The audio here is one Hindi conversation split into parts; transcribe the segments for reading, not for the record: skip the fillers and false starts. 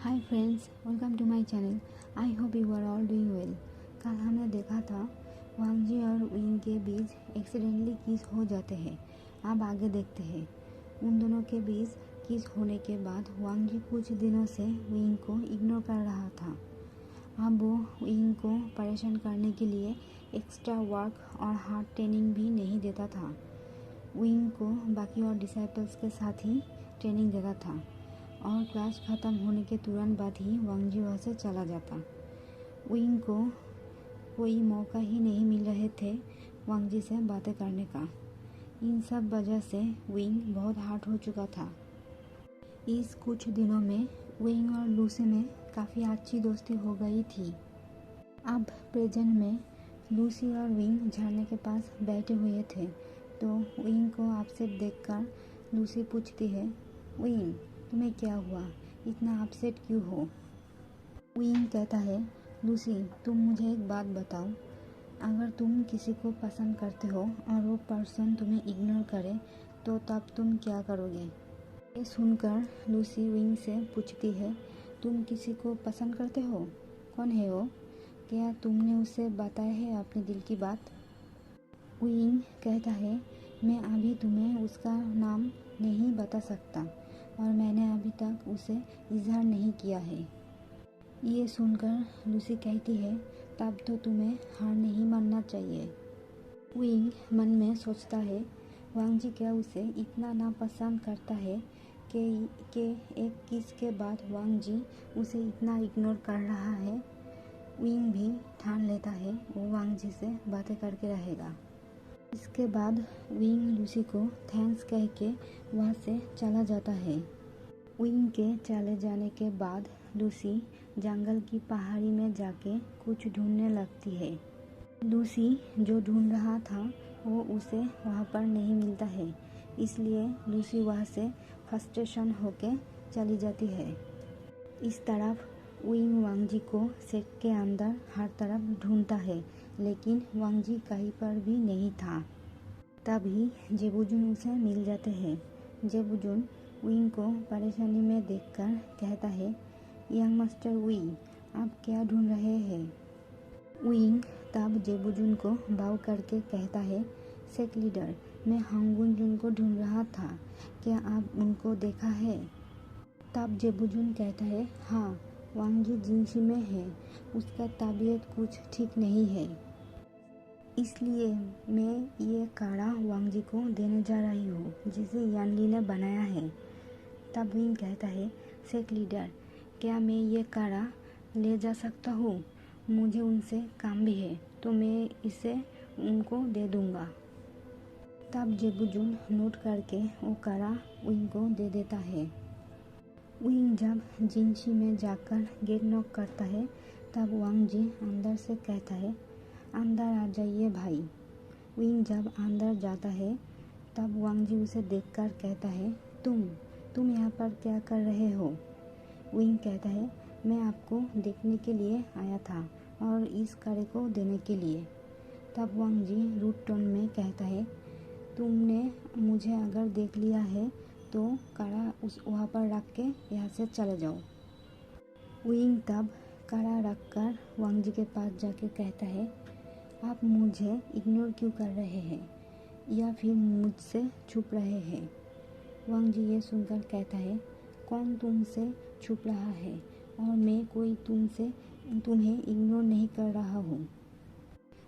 Hi friends, welcome to my channel. I hope you are all doing well. कल हमने देखा था वांग जी और विंग के बीच एक्सीडेंटली किस हो जाते हैं। अब आगे देखते हैं। उन दोनों के बीच किस होने के बाद वांग जी कुछ दिनों से विंग को इग्नोर कर रहा था। अब वो विंग को परेशान करने के लिए एक्स्ट्रा वर्क और हार्ड ट्रेनिंग भी नहीं देता था। विंग को बाकी और डिसाइपल्स के साथ ही ट्रेनिंग देता था और क्लास ख़त्म होने के तुरंत बाद ही वांग जी वहाँ से चला जाता। विंग को कोई मौका ही नहीं मिल रहे थे वांग जी से बातें करने का। इन सब वजह से विंग बहुत हार्ट हो चुका था। इस कुछ दिनों में विंग और लूसी में काफ़ी अच्छी दोस्ती हो गई थी। अब प्रेजेंट में लूसी और विंग झरने के पास बैठे हुए थे तो विंग को अपसेट देखकर लूसी पूछती है, विंग तुम्हें क्या हुआ, इतना अपसेट क्यों हो? विंग कहता है, लूसी तुम मुझे एक बात बताओ, अगर तुम किसी को पसंद करते हो और वो पर्सन तुम्हें इग्नोर करे तो तब तुम क्या करोगे? ये सुनकर लूसी विंग से पूछती है, तुम किसी को पसंद करते हो? कौन है वो? क्या तुमने उसे बताया है अपने दिल की बात? विंग कहता है, मैं अभी तुम्हें उसका नाम नहीं बता सकता और मैंने अभी तक उसे इजहार नहीं किया है। ये सुनकर लूसी कहती है, तब तो तुम्हें हार नहीं मानना चाहिए। विंग मन में सोचता है, वांग जी क्या उसे इतना नापसंद करता है कि एक किस के बाद वांग जी उसे इतना इग्नोर कर रहा है। विंग भी ठान लेता है वो वांग जी से बातें करके रहेगा। इसके बाद विंग लूसी को थैंक्स कह के वहाँ से चला जाता है। विंग के चले जाने के बाद लूसी जंगल की पहाड़ी में जाके कुछ ढूंढने लगती है। लूसी जो ढूंढ रहा था वो उसे वहाँ पर नहीं मिलता है, इसलिए लूसी वहाँ से फ्रस्ट्रेशन होके चली जाती है। इस तरफ विंग वांग जी को सेट के अंदर हर तरफ ढूंढता है, लेकिन वांग जी कहीं पर भी नहीं था। तभी जेबुजुन उसे मिल जाते हैं। जेबुजुन विंग को परेशानी में देखकर कहता है, यंग मास्टर वी, आप क्या ढूंढ रहे हैं? विंग तब जेबुजुन को बाव करके कहता है, सेक लीडर, मैं हांगुनजुन को ढूंढ रहा था, क्या आप उनको देखा है? तब जेबुजुन कहता है, हाँ, वांग जी जिंशी में है, उसका तबीयत कुछ ठीक नहीं है, इसलिए मैं ये काढ़ा वांग जी को देने जा रही हूँ जिसे यानली ने बनाया है। तब विंग कहता है, सेक लीडर, क्या मैं ये काढ़ा ले जा सकता हूँ? मुझे उनसे काम भी है तो मैं इसे उनको दे दूँगा। तब जेबुजुन नोट करके वो काढ़ा विंग को दे देता है। विंग जब जिंशी में जाकर गेट नॉक करता है तब वांग जी अंदर से कहता है, अंदर आ जाइए भाई। विंग जब अंदर जाता है तब वांग जी उसे देखकर कहता है, तुम यहाँ पर क्या कर रहे हो? विंग कहता है, मैं आपको देखने के लिए आया था और इस काढ़े को देने के लिए। तब वांग जी रूड टोन में कहता है, तुमने मुझे अगर देख लिया है तो काढ़ा उस वहाँ पर रख के यहाँ से चले जाओ। विंग तब काढ़ा रख कर वांग जी के पास जाके कहता है, आप मुझे इग्नोर क्यों कर रहे हैं या फिर मुझसे छुप रहे हैं? वांग जी ये सुनकर कहता है, कौन तुमसे छुप रहा है और मैं कोई तुम्हें इग्नोर नहीं कर रहा हूँ।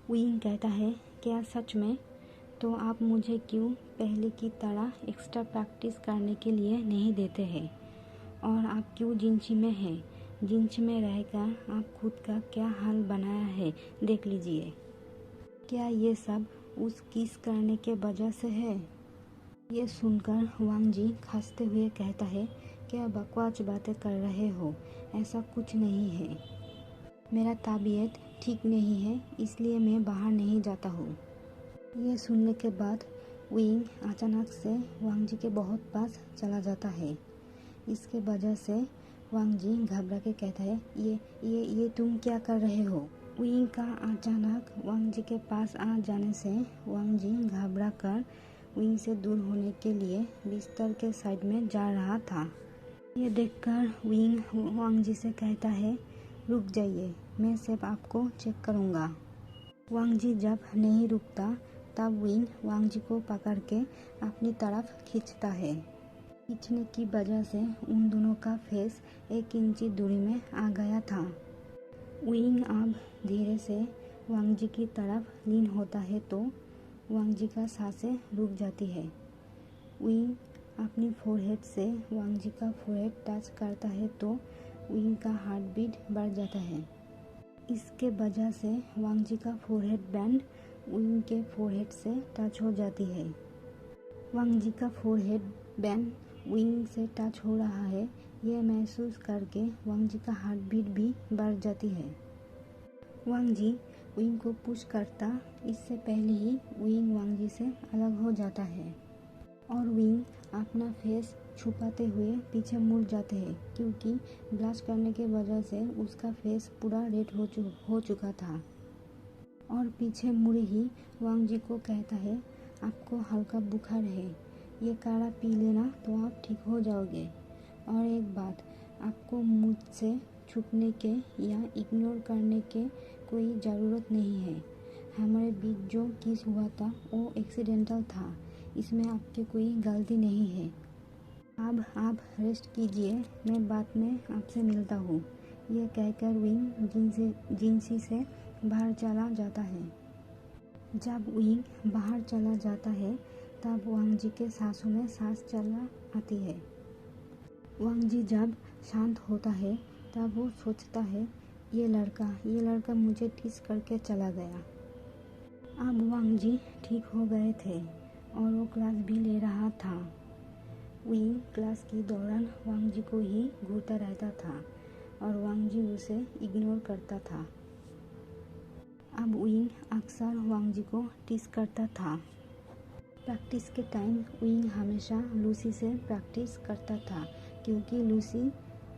विंग कहता है, क्या सच में? तो आप मुझे क्यों पहले की तरह एक्स्ट्रा प्रैक्टिस करने के लिए नहीं देते हैं? और आप क्यों जिंशी में हैं? जिंश में रहकर आप खुद का क्या हाल बनाया है, देख लीजिए। क्या ये सब उस किस करने के वजह से है? ये सुनकर वांग जी खांसते हुए कहता है, क्या बकवास बातें कर रहे हो, ऐसा कुछ नहीं है। मेरा तबीयत ठीक नहीं है इसलिए मैं बाहर नहीं जाता हूँ। ये सुनने के बाद विंग अचानक से वांग जी के बहुत पास चला जाता है। इसके वजह से वांग जी घबरा के कहता है, ये तुम क्या कर रहे हो? विंग का अचानक वांग जी के पास आ जाने से वांग जी घबरा कर विंग से दूर होने के लिए बिस्तर के साइड में जा रहा था। ये देखकर विंग वांग जी से कहता है, रुक जाइए, मैं सिर्फ आपको चेक करूँगा। वांग जी जब नहीं रुकता तब विंग वांग जी को पकड़ के अपनी तरफ खींचता है। खींचने की वजह से उन दोनों का फेस 1 इंची दूरी में आ गया था। विंग अब धीरे से वांग जी की तरफ लीन होता है तो वांग जी का सांसें रुक जाती है। विंग अपनी फोरहेड से वांग जी का फोरहेड टच करता है तो विंग का हार्ट बीट बढ़ जाता है। इसके वजह से वांग जी का फोरहेड बैंड विंग के फोरहेड से टच हो जाती है। वांग जी का फोरहेड बैंड विंग से टच हो रहा है, यह महसूस करके वांग जी का हार्ट बीट भी बढ़ जाती है। वांग जी विंग को पुश करता इससे पहले ही विंग वांग जी से अलग हो जाता है और विंग अपना फेस छुपाते हुए पीछे मुड़ जाते हैं क्योंकि ब्लास्ट करने के वजह से उसका फेस पूरा रेड हो चुका था। और पीछे मुड़े ही वांग जी को कहता है, आपको हल्का बुखार है, ये काढ़ा पी लेना तो आप ठीक हो जाओगे। और एक बात, आपको मुझसे छुपने के या इग्नोर करने के कोई ज़रूरत नहीं है। हमारे बीच जो किस हुआ था वो एक्सीडेंटल था, इसमें आपकी कोई गलती नहीं है। अब आप रेस्ट कीजिए, मैं बाद में आपसे मिलता हूँ। यह कहकर विंग जिंसी से बाहर चला जाता है। जब विंग बाहर चला जाता है तब वांग जी के सांसों में सांस चला आती है। वांग जी जब शांत होता है तब वो सोचता है, ये लड़का मुझे टीस करके चला गया। अब वांग जी ठीक हो गए थे और वो क्लास भी ले रहा था। विंग क्लास के दौरान वांग जी को ही घूरता रहता था और वांग जी उसे इग्नोर करता था। अब विंग अक्सर वांग जी को टीस करता था। प्रैक्टिस के टाइम विंग हमेशा लूसी से प्रैक्टिस करता था क्योंकि लूसी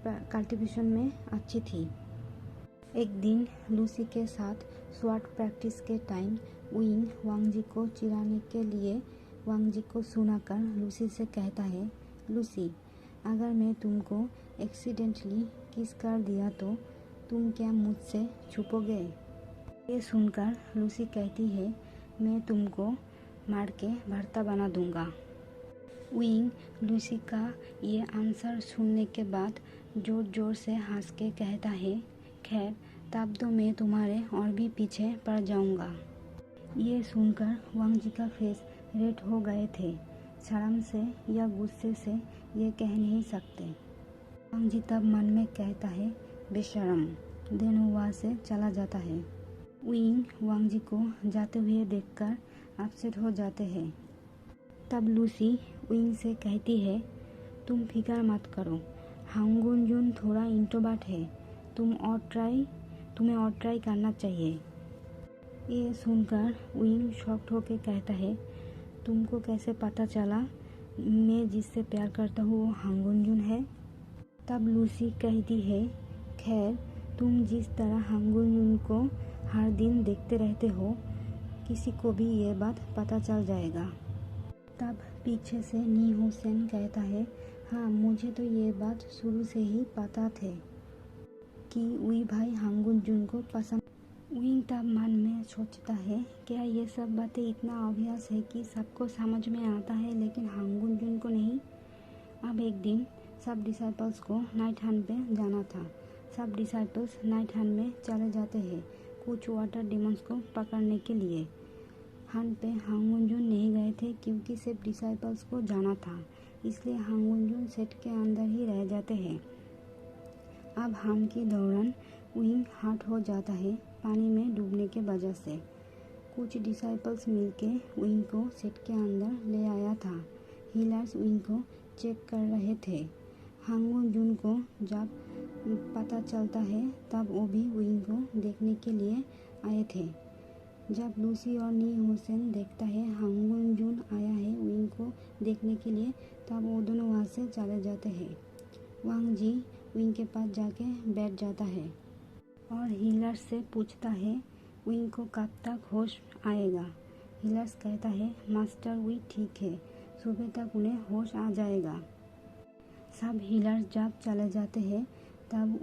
कल्टीवेशन में अच्छी थी। एक दिन लूसी के साथ स्वॉट प्रैक्टिस के टाइम विंग वांग जी को चिढ़ाने के लिए वांग जी को सुनाकर लूसी से कहता है, लूसी, अगर मैं तुमको एक्सीडेंटली किस कर दिया तो तुम क्या मुझसे छुपोगे? ये सुनकर लूसी कहती है, मैं तुमको मार के भरता बना दूंगा। विंग लूसी का ये आंसर सुनने के बाद जोर जोर से हंस के कहता है, खैर तब तो मैं तुम्हारे और भी पीछे पड़ जाऊंगा। ये सुनकर वांग जी का फेस रेड हो गए थे। शर्म से या गुस्से से ये कह नहीं सकते। वांग जी तब मन में कहता है, बेशरम। देन वो वहाँ से चला जाता है। विंग वांग जी को जाते हुए देखकर अपसेट हो जाते हैं। तब लूसी विंग से कहती है, तुम फिक्र मत करो, हांगुन जुन थोड़ा इंट्रोवर्ट है, तुम्हें और ट्राई करना चाहिए। ये सुनकर विंग शॉक्ड होकर कहता है, तुमको कैसे पता चला मैं जिससे प्यार करता हूँ वो हांगुन जुन है? तब लूसी कहती है, खैर तुम जिस तरह हांगुन जुन को हर दिन देखते रहते हो किसी को भी ये बात पता चल जाएगा। तब पीछे से नी हुसैन कहता है, हाँ मुझे तो ये बात शुरू से ही पता थे कि वी भाई हांगुन जुन को पसंद। विंग तब मन में सोचता है, क्या ये सब बातें इतना ऑब्वियस है कि सबको समझ में आता है लेकिन हांगुन जुन को नहीं? अब एक दिन सब डिसाइपल्स को नाइट हंट पे जाना था। सब डिसाइपल्स नाइट हंट में चले जाते हैं कुछ वाटर डिमंस को पकड़ने के लिए। हंट पे हांगुन जुन नहीं गए थे क्योंकि सिर्फ डिसाइपल्स को जाना था, इसलिए हांगुन जुन सेट के अंदर ही रह जाते हैं। अब हंट के दौरान विंग हर्ट हो जाता है पानी में डूबने के वजह से। कुछ डिसाइपल्स मिलके विंग को सेट के अंदर ले आया था। हीलर्स विंग को चेक कर रहे थे। हांगुन जुन को जब पता चलता है तब वो भी विंग को देखने के लिए आए थे। जब लूसी और नी हुसैन देखता है हांगुन जुन आया है विंग को देखने के लिए तब वो दोनों वहाँ से चले जाते हैं। वांग जी विंग के पास जाके बैठ जाता है और हीलर्स से पूछता है, विंग को कब तक होश आएगा? हीलर्स कहता है, मास्टर वी ठीक है, सुबह तक उन्हें होश आ जाएगा। सब हीलर जब चले जाते हैं तब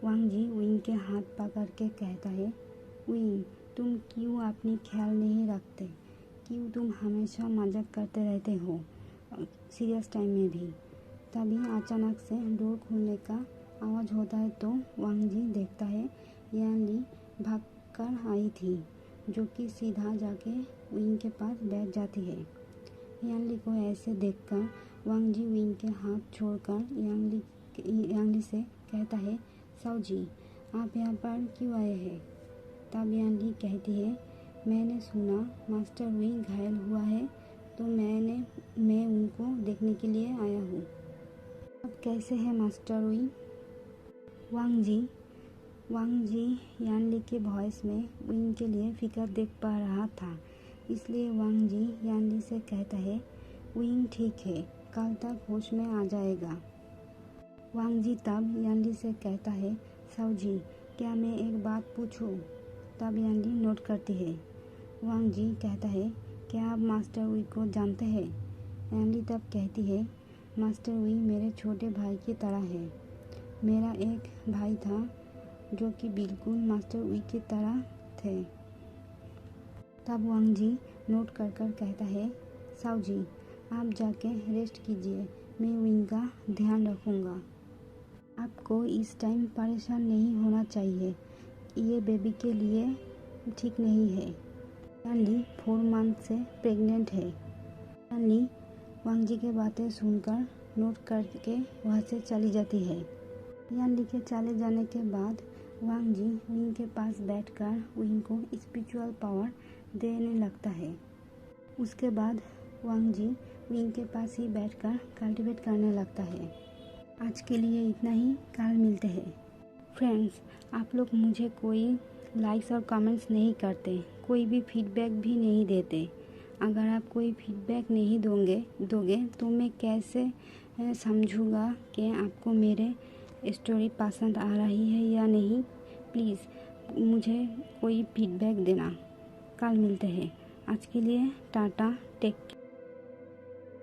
वांग जी विंग के हाथ पकड़ के कहता है, विंग तुम क्यों अपनी ख्याल नहीं रखते, क्यों तुम हमेशा मजाक करते रहते हो सीरियस टाइम में भी। तभी अचानक से डोर खुलने का आवाज़ होता है तो वांग जी देखता है यान ली भाग कर आई थी, जो कि सीधा जाके विंग के पास बैठ जाती है। यान ली को ऐसे देखकर वांग जी विंग के हाथ छोड़कर यान ली से कहता है, साओ जी आप यहाँ पर क्यों आए हैं। तब यान ली कहती है, मैंने सुना मास्टर वी घायल हुआ है तो मैं उनको देखने के लिए आया हूँ। अब कैसे है मास्टर वी। वांग जी यान ली के वॉइस में विंग के लिए फिक्र देख पा रहा था, इसलिए वांग जी यान ली से कहता है, विंग ठीक है, कल तक होश में आ जाएगा। वांग जी तब यान ली से कहता है, साओ जी क्या मैं एक बात पूछूं। तब यान ली नोट करती है। वांग जी कहता है, क्या आप मास्टर वी को जानते हैं। यान ली तब कहती है, मास्टर वी मेरे छोटे भाई की तरह है। मेरा एक भाई था जो कि बिल्कुल मास्टर वी की तरह थे। तब वांग जी नोट कर कहता है, साओ जी आप जाके रेस्ट कीजिए, मैं विंग का ध्यान रखूँगा। आपको इस टाइम परेशान नहीं होना चाहिए, ये बेबी के लिए ठीक नहीं है। यान ली 4 मंथ से प्रेग्नेंट है। यान ली वांग जी की बातें सुनकर नोट करके वहाँ से चली जाती है। यान ली के चले जाने के बाद वांग जी विंग के पास बैठकर विंग को स्पिरिचुअल पावर देने लगता है। उसके बाद वांग जी विंग के पास ही बैठकर कल्टीवेट करने लगता है। आज के लिए इतना ही, कल मिलते हैं। फ्रेंड्स आप लोग मुझे कोई लाइक्स और कमेंट्स नहीं करते, कोई भी फीडबैक भी नहीं देते। अगर आप कोई फीडबैक नहीं दोगे तो मैं कैसे समझूंगा कि आपको मेरे स्टोरी पसंद आ रही है या नहीं। प्लीज़ मुझे कोई फीडबैक देना। कल मिलते हैं। आज के लिए टाटा, टेक केयर।